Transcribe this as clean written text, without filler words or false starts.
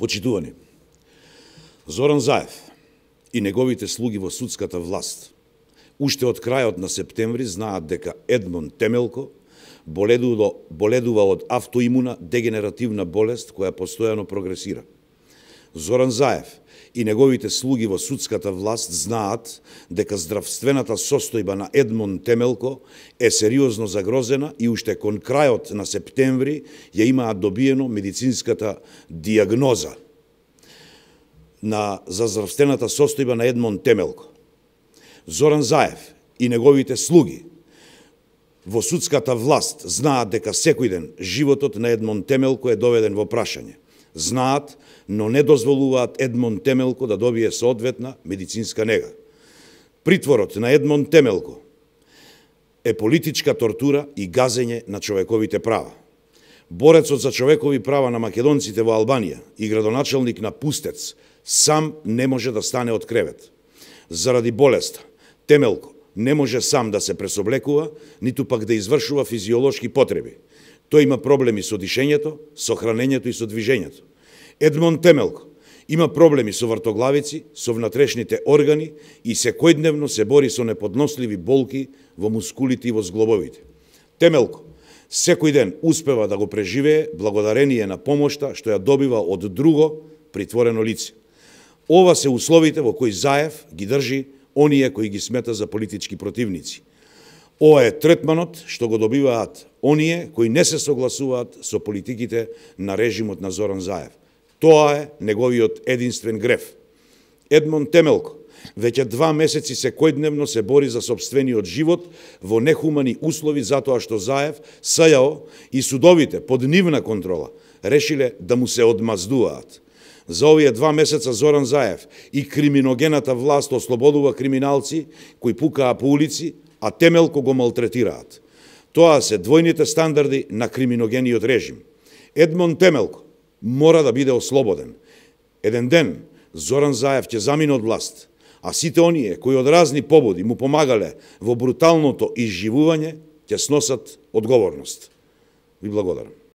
Почитувани, Зоран Заев и неговите слуги во судската власт уште од крајот на септември знаат дека Едмон Темелко боледува од автоимуна дегенеративна болест која постојано прогресира. Зоран Заев и неговите слуги во судската власт знаат дека здравствената состојба на Едмон Темелко е сериозно загрозена и уште кон крајот на септември ја имаат добиено медицинската диагноза за здравствената состојба на Едмон Темелко. Зоран Заев и неговите слуги во судската власт знаат дека секој ден животот на Едмон Темелко е доведен во прашање. Знаат, но не дозволуваат Едмон Темелко да добие соодветна медицинска нега. Притворот на Едмон Темелко е политичка тортура и газење на човековите права. Борецот за човекови права на македонците во Албанија и градоначалник на Пустец сам не може да стане од кревет. Заради болеста, Темелко не може сам да се пресоблекува, ниту пак да извршува физиолошки потреби. Тој има проблеми со дишењето, со хранењето и со движењето. Едмон Темелко има проблеми со вртоглавици, со внатрешните органи и секојдневно се бори со неподносливи болки во мускулите и во зглобовите. Темелко секој ден успева да го преживее благодарение на помошта што ја добива од друго притворено лице. Ова се условите во кои Заев ги држи оние кои ги смета за политички противници. Ова е третманот што го добиваат оние кои не се согласуваат со политиките на режимот на Зоран Заев. Тоа е неговиот единствен греф. Едмон Темелко веќе 2 месеци секојдневно се бори за сопствениот живот во нехумани услови затоа што Заев, СЈО и судовите под нивна контрола решиле да му се одмаздуваат. За овие 2 месеца Зоран Заев и криминогената власт ослободува криминалци кои пукаа по улици, а Темелко го малтретираат. Тоа се двојните стандарди на криминогениот режим. Едмон Темелко мора да биде ослободен. Еден ден Зоран Заев ќе замине од власт, а сите оние кои од разни побуди му помагале во бруталното изживување ќе сносат одговорност. Ви благодарам.